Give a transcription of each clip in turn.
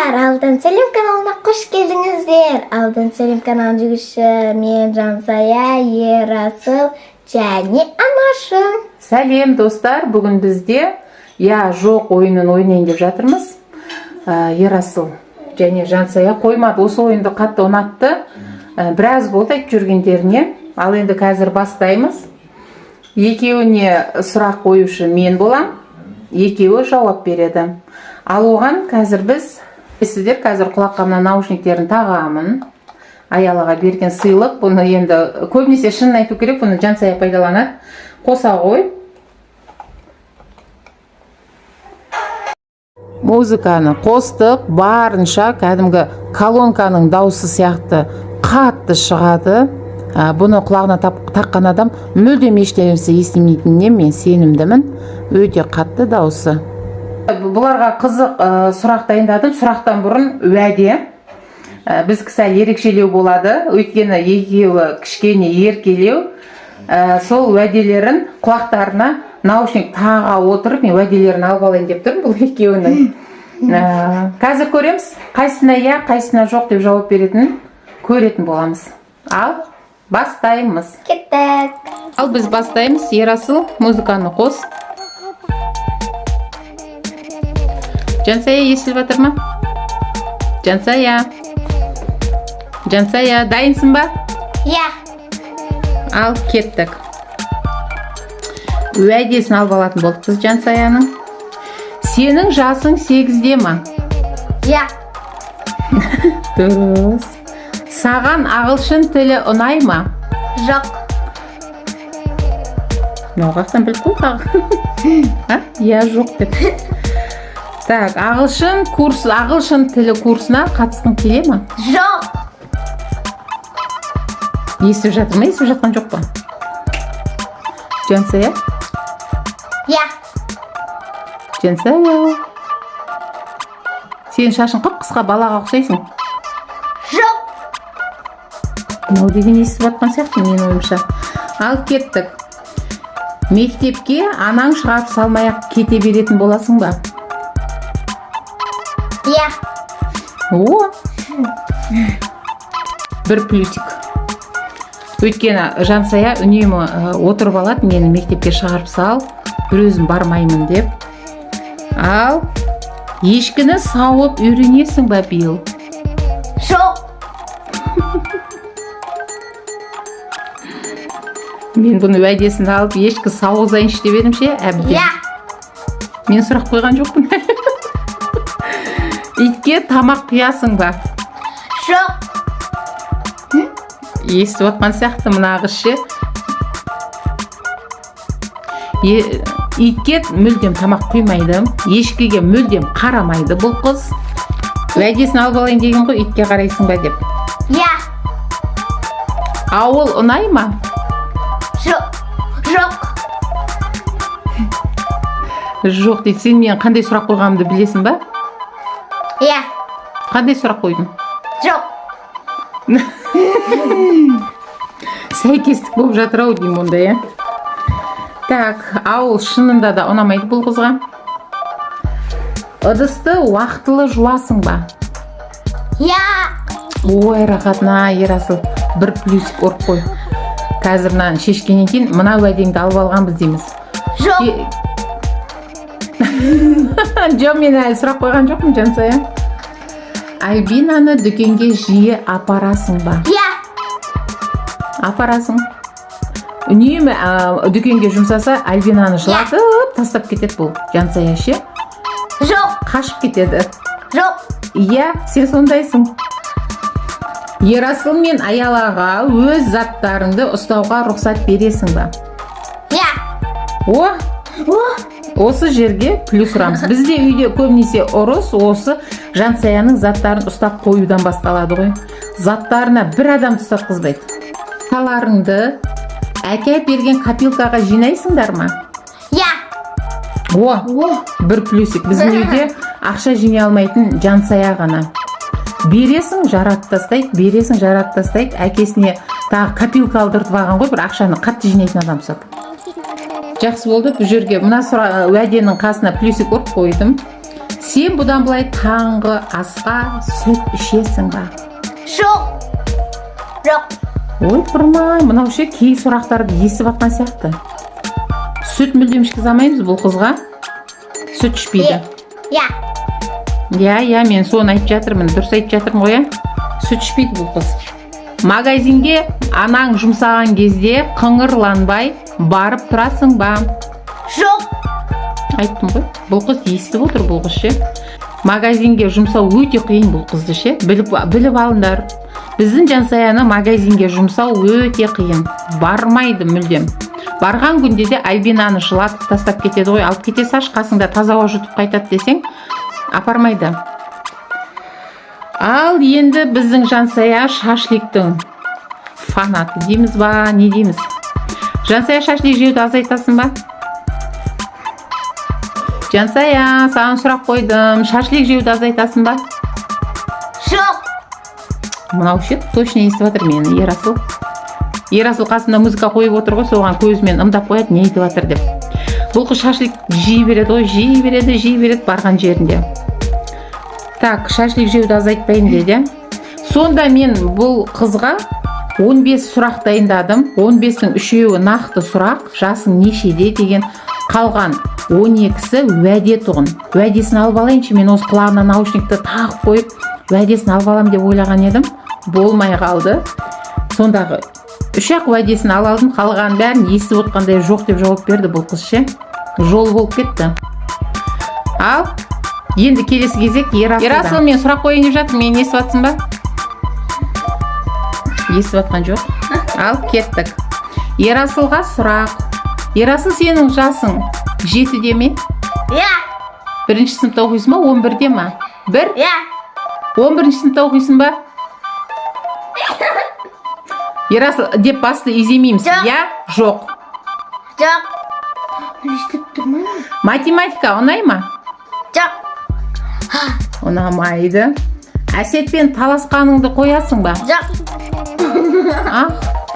Достар, Алтын Сәлем каналына қош келдіңіздер. Алтын Сәлем каналын жүргізуші мен Жансая, Ерасыл және Анашым. Сәлем достар, бүгін бізде я жоқ ойынын ойнайын деп жатырмыз. Ерасыл және Жансая қоймады, осы ойынды қатты ұнатты. Біраз болды айтып жүргендеріне. Ал енді қазір бастаймыз. Екеуіне сұрақ қоюшы мен болам, екеуі жауап береді. Ал оған қазір сіздер қазір құлаққа мына наушниктерін тағамын. Аялаға берген сыйлық. Бұны енді көбінесе шынын айту керек, бұны Жансая пайдаланады. Қоса қой. Музыканы қостық, барынша кәдімгі колонканың дауысы сияқты қатты шығады. Бұны құлағына таққан адам мүлдем ештеңесі естімейтініне мен сенімдімін. Өте қатты дауысы. Бұларға қызық сұрақ дайындадым. Сұрақтан бұрын уәде. Біз сәл ерекшелеу болады. Өйткені екеуі кішкене еркелеу. Сол уәделерін құлақтарына наушник таға отырып, мен уәделерін алып алайын деп тұрмын бұл екеуінің. Қазір көреміз. Қайсына я, қайсына жоқ деп жауап беретін көретін боламыз. Ал бастаймыз. Кеттік. Ал біз бастаймыз. Ерасыл, музыканы қос. Жансая естіліп жатыр ма? Жансая. Жансая, дайынсың ба? Я. Ал кеттік. Уәдесін алып алатын болдық біз Жансаяның. Сенің жасың 8-де ма? Я. Дұрыс. Саған ағылшын тілі ұнай ма? Жоқ. Науғақтан біліп қой. Я жоқ деп. Так, ағылшын тілі курсына қатысқың келе ма? Жоқ. Естіп жатыр ма? Естіп жатқан жоқ па? Жансая? Я. Жансая. Сен шашың қып-қысқа балаға ұқсайсың. Жоқ. Мынау деген естіп жатқан сияқты менің ойымша. Ал кеттік. Мектепке анаң шығарып салмай-ақ кете беретін боласың ба? Я. О! Бір плюсик. Өйткені Жансая үнемі отырып алады, мені мектепке шығарып сал, бір өзім бармаймын деп. Ал ешкіні сауып үйренесің ба биыл? Жоқ. Мен бұны уәдесін алып, ешкі сауғызайыншы деп едім ше, әбден. Я. Мен сұрақ қойған жоқпын. Итке тамақ құясың ба? Жоқ. Естіп отқан сияқты мына қыз ше. Итке мүлдем тамақ құймайды, ешкіге мүлдем қарамайды бұл қыз. Уәдесін алып алайын деген ғой, итке қарайсың ба деп. Я. Ауыл ұнай ма? Жоқ. Жоқ. Жоқ дейді. Сен мен қандай сұрақ қойғанымды білесің ба? Я. Қандай сұрақ қойдың? Жоқ. Сәйкестік болып жатыр ау деймін онда, я. Так, ауыл шынында да ұнамайды бұл қызға. Ыдысты уақытылы жуасың ба? Я. Ой, рахатына, Ерасыл, бір плюсик ұрып қой. Қазір мынаны шешкеннен кейін мына уәдеңді алып алғанбыз дейміз. Жоқ. Жоқ, мен әлі сұрақ қойған жоқпын, Жансая. Альбинаны дүкенге жиі апарасың ба? Я. Апарасың. Үнемі дүкенге жұмсаса, Альбинаны жылатып тастап кетеді бұл. Жансая ше? Жоқ. Қашып кетеді. Жоқ. Иә, сен сондайсың. Ерасыл мен Аялаға өз заттарыңды ұстауға рұқсат бересің ба? Я. О! Осы жерге плюс ұрамыз. Бізде үйде көбінесе ұрыс осы Жансаяның заттарын ұстап қоюдан басталады ғой. Заттарына бір адам ұстатқызбайды. Қаларыңды әке берген копилкаға жинайсыңдар ма? Я. О! Бір плюсик. Біздің үйде ақша жинай алмайтын Жансая ғана. Бересің, жаратып тастайды, бересің, жаратып тастайды. Әкесіне тағы копилка алдыртып алған ғой, бір ақшаны қатты жинайтын адам ұстап. Жақсы болды. Бұл жерге мына уәденің қасына плюсик ұрып қойдым. Сен бұдан былай таңғы асқа сүт ішесің ба? Жоқ. Жоқ. Ой, тұрмай, мынау ше кей сұрақтарды естіп атқан сияқты. Сүт мүлдем ішкізе алмаймыз бұл қызға. Сүт ішпейді. Я. Мен соны айтып жатырмын, дұрыс айтып жатырмын ғой, сүт ішпейді бұл қыз. Магазинге анаң жұмсаған кезде қыңырланбай барып тұрасың ба? Жоқ. Айттым ғой, бұл қыз естіп отыр, бұл қыз ше. Магазинге жұмсау өте қиын бұл қызды ше. Біліп алыңдар. Біздің Жансаяны магазинге жұмсау өте қиын. Бармайды мүлдем. Барған күнде де Альбинаны жылатып тастап кетеді ғой. Алып кете саш, қасыңда таза ауа жұтып қайтады десең, апармайды. Ал енді біздің Жансая шашликтің фанаты дейміз ба, не дейміз? Жансая шашлик жеуді азайтасың ба? Жансая, саған сұрақ қойдым. Шашлик жеуді азайтасың ба? Жоқ. Мынау ше, точно естіп отыр мені, Ерасыл. Ерасыл қасында музыка қойып отыр ғой, соған көзімен ымдап қояды, не айтып отыр деп. Бұл қыз шашлик жей береді ғой, жей береді барған жерінде. Так, шашлик жеуді азайтпайын деді. Сонда мен бұл қызға 15 сұрақ дайындадым. 15-дің үшеуі нақты сұрақ, жасың нешеде деген, қалған 12-сі уәде тұғын. Уәдесін алып алайыншы, мен осы құлағына наушникті тағып қойып, уәдесін алып алам деп ойлаған едім. Болмай қалды. Сондағы 3-ақ уәдесін алдым, қалған бәрін естіп отқандай жоқ деп жауап берді бұл қыз ше. Жол болып кетті. Ал енді келесі кезек Ерасыл, мен сұрақ қойын деп жатыр, мен естіп атсың ба? Естіп атқан жоқ. Ал кеттік. Ерасылға сұрақ. Ерасыл, сенің жасың 7-де ме? Я. Бірінші сыныпта оқисың ба, 11-де ма? 1? Я. 11-ші сыныпта оқисың ба? Ерасыл деп басты иземейміз. Я, жоқ. Жоқ. Естіп тұрмай. Математика ұнай ма? Жоқ. Ұнамайды. Әсетпен таласқаныңды қоясың ба? Жоқ.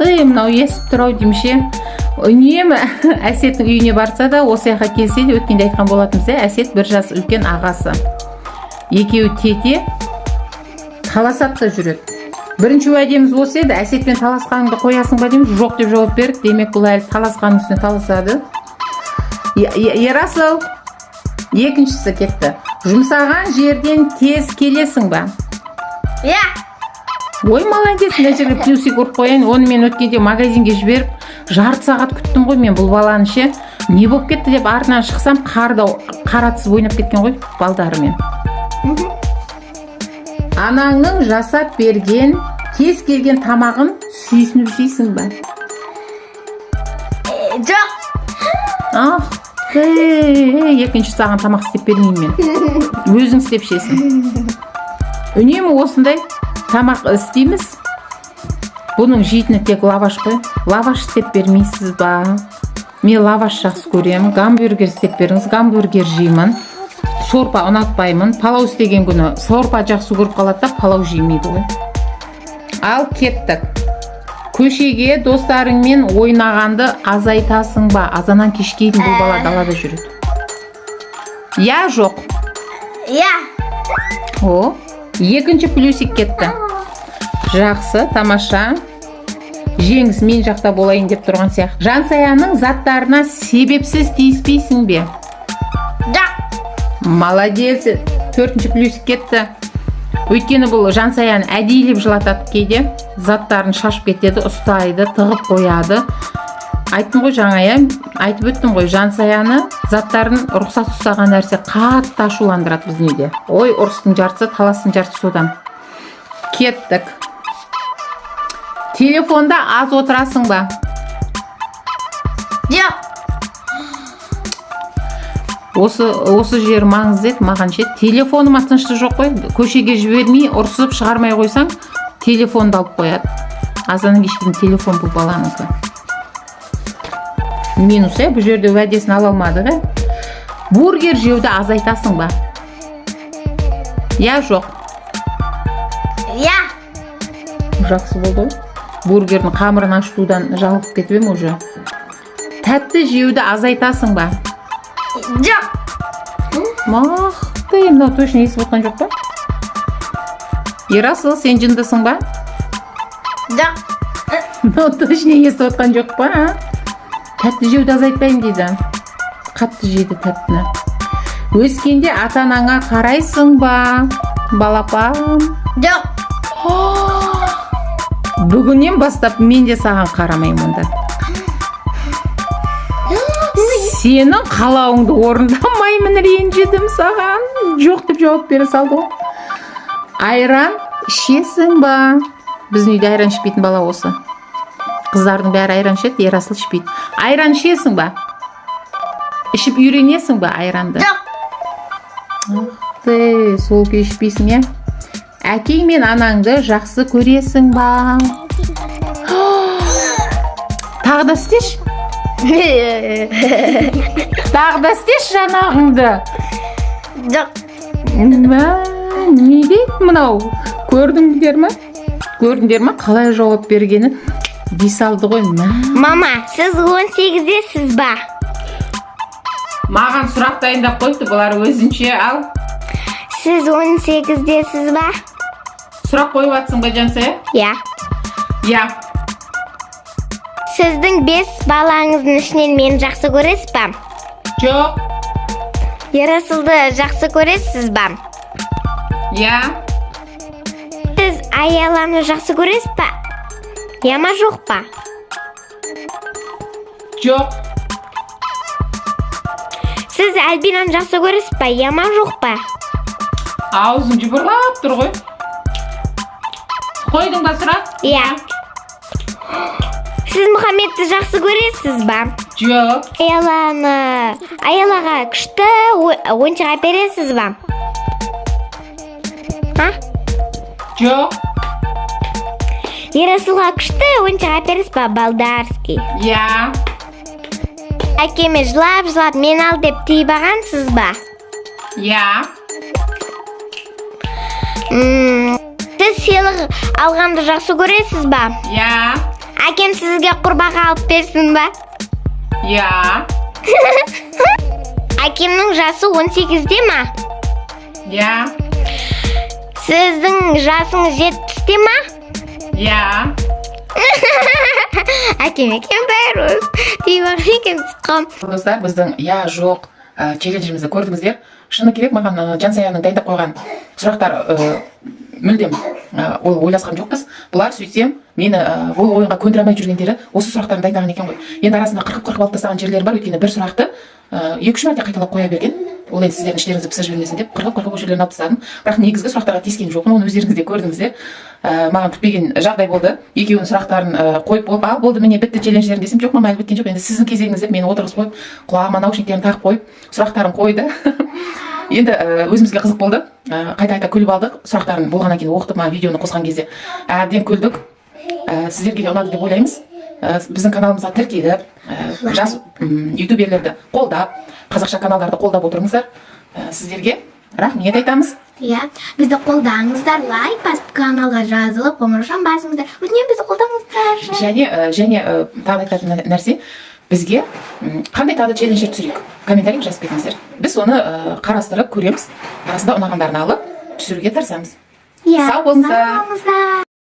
Мынау естіп тұрау демше. Үнемі Әсеттің үйіне барса да, осы жаққа келсе де, өткенде айтқан болатынбыз, Әсет 1 жас үлкен ағасы. Екеуі тете таласап та жүреді. Бірінші уәдеміз осы еді, Әсетпен таласқаныңды қоясың ба дейміз, жоқ деп жауап берді. Демек бұл әлі таласқаның үстіне таласады. Ерасыл, екіншісі кетті. Жұмсаған жерден тез келесің ба? Я. Ой, молодец, мына жерге плюсик ұрып қояйын. Оны мен өткенде магазинге жіберіп, жарты сағат күттім ғой мен бұл баланы ше. Не болып кетті деп артынан шықсам, қаратсыз ойнап кеткен ғой балдарымен. Анаңның жасап берген кез келген тамағын сүйсініп жейсің ба? Жоқ. Екінші саған тамақ істеп бермеймін мен. Өзің істеп жейсің. Үнемі осындай тамақ істейміз. Бұның жейтіні тек лаваш қой. Лаваш істеп бермейсіз ба? Мен лаваш жақсы көремін. Гамбургер істеп беріңіз. Гамбургер жеймін. Сорпа ұнатпаймын. Палау істеген күні сорпа жақсы көріп қалады да, палау жемейді ғой. Ал кеттік. Көшеге достарыңмен ойнағанды азайтасың ба? Азаннан кешке дейін бұл бала далада жүреді. Я, жоқ. Я. О, екінші плюсик кетті. Жақсы, тамаша. Жеңіс мен жақта болайын деп тұрған сияқты. Жансаяның заттарына себепсіз тиіспейсің бе? Жоқ. Молодец. 4-ші плюсик кетті. Өйткені бұл Жансаяны әдейілеп жылатады кейде. Заттарын шашып кетеді, ұстайды, тығып қояды. Айттым ғой жаңа, айтып өттім ғой, Жансаяны заттарын рұқсат ұстаған нәрсе қатты ашуландырады біздің үйде. Ой, ұрыстың жартысы, таластың жартысы содан. Кеттік. Телефонда аз отырасың ба? Жоқ. Осы жер маңызды еді маған ше. Телефоныма тыныштық жоқ қой. Көшеге жібермей, ұрсып шығармай қойсаң, телефонды алып қояды. Азаннан кешке дейін телефон бұл баланыкі. Минус, бұл жерде уәдесін ала алмады. Бургер жеуді азайтасың ба? Я, жоқ. Я. Жақсы болды ғой. Бургердің қамырын ашытудан жалығып кетіп ем уже. Тәтті жеуді азайтасың ба? Жоқ. ты мынау точно естіп отқан жоқ па? Ерасыл, сен жындысың ба? Жоқ. Мынау точно естіп отқан жоқ па? Тәтті жеуді азайтпаймын дейді. Қатты жейді тәттіні. Өскенде ата-анаңа қарайсың ба, балапан? Жоқ. Бүгіннен бастап мен де саған қарамаймын онда. Сенің қалауыңды орындамаймын, ренжідім саған. Жоқ деп жауап бере салды ғой. Айран ішесің ба? Біздің үйде айран ішпейтін бала осы. Қыздардың бәрі айран ішеді, Ерасыл ішпейді. Айран ішесің ба? Ішіп үйренесің ба айранды? Жоқ. Ты, сол күй ішпейсің, е? Әкең мен анаңды жақсы көресің ба? Тағы да істеші. Тағы да істеші жанағыңды. Жоқ. Не дейді мынау? Көрдіңдер ме? Қалай жауап бергені? Дей салды ғой. Мама, сіз 18-десіз ба? Маған сұрақ дайындап қойды, бұлар өзінше ал. Сіз 18-десіз ба? Сұрақ қойып атсың ба, Жансая? Я. Я. Сіздің 5 балаңыздың ішінен мені жақсы көресіз ба? Жоқ. Ерасылды жақсы көресіз ба? Я. Сіз Аяланы жақсы көресіз ба? Я ма жоқ па? Жоқ. Сіз Альбинаны жақсы көресіз ба? Я ма жоқ па? Аузың жыбырлап тұр ғой. Қойдың ба сұрақ? Я. Сіз Мұхаммедті жақсы көресіз ба? Жоқ. Аялаға күшті ойыншық әпересіз ба? Жоқ. Ерасылға күшті ойыншық әпересіз ба? Балдарский. Я. Әкеме жылап мен ал деп тиіп ағансыз ба? Я. Сіз сыйлық алғанды жақсы көресіз ба? Я. Әкем сізге құрбаға алып берсін ба? Я. Әкемнің жасы 18-де ма? Я. Сіздің жасыңыз 70-де ма? Я. Әкем бәрі өз тиіп ағын екен тұқым. Достар, біздің я жоқ челленджімізді көрдіңіздер. Шыны керек, маған Жансаяның дайындап қойған сұрақтар мүлдем ол ойласқан жоқпыз. Бұлар сөйтсем мені ол ойынға көндіре алмай жүргендері осы сұрақтарын дайындаған екен ғой. Енді арасында қырқып алып тастаған жерлері бар, өйткені бір сұрақты 2-3 мәрте қайталап қоя берген. Ол енді сіздердің іштеріңізді пісіп жібермесін деп қырқып осы жерлерін алып тастадым. Бірақ негізгі сұрақтарға тиіскен жоқпын, оны өздеріңіз де көрдіңіздер. Маған күтпеген жағдай болды. Екеуінің сұрақтарын қойып болып, ал болды міне бітті челлендждерің десем, жоқ мама әлі біткен жоқ. Енді сіздің кезегіңіз деп мені отырғызып қойып, құлағыма наушниктерін тағып қойып, сұрақтарын қойды. Енді өзімізге қызық болды. Қайта күліп алдық. Сұрақтарын болғаннан кейін оқытып видеоны қосқан кезде әбден күлдік. Сіздерге де ұнады деп ойлаймыз. Біздің каналымызға тіркеліп, жас ютуберлерді қолдап, қазақша каналдарды қолдап отырыңыздар. Сіздерге рахмет айтамыз. Иә, бізді қолдаңыздар, лайк басып, каналға жазылып, қоңырауын басыңыздар. Өтінемін бізді қолдаңыздар. Және тағы айтатын нәрсе, бізге қандай тағы челлендждер түсірейік? Комментарий жазып кетіңіздер. Біз оны қарастырып көреміз. Арасында ұнағандарын алып түсіруге тырысамыз. Иә, сау болыңыздар.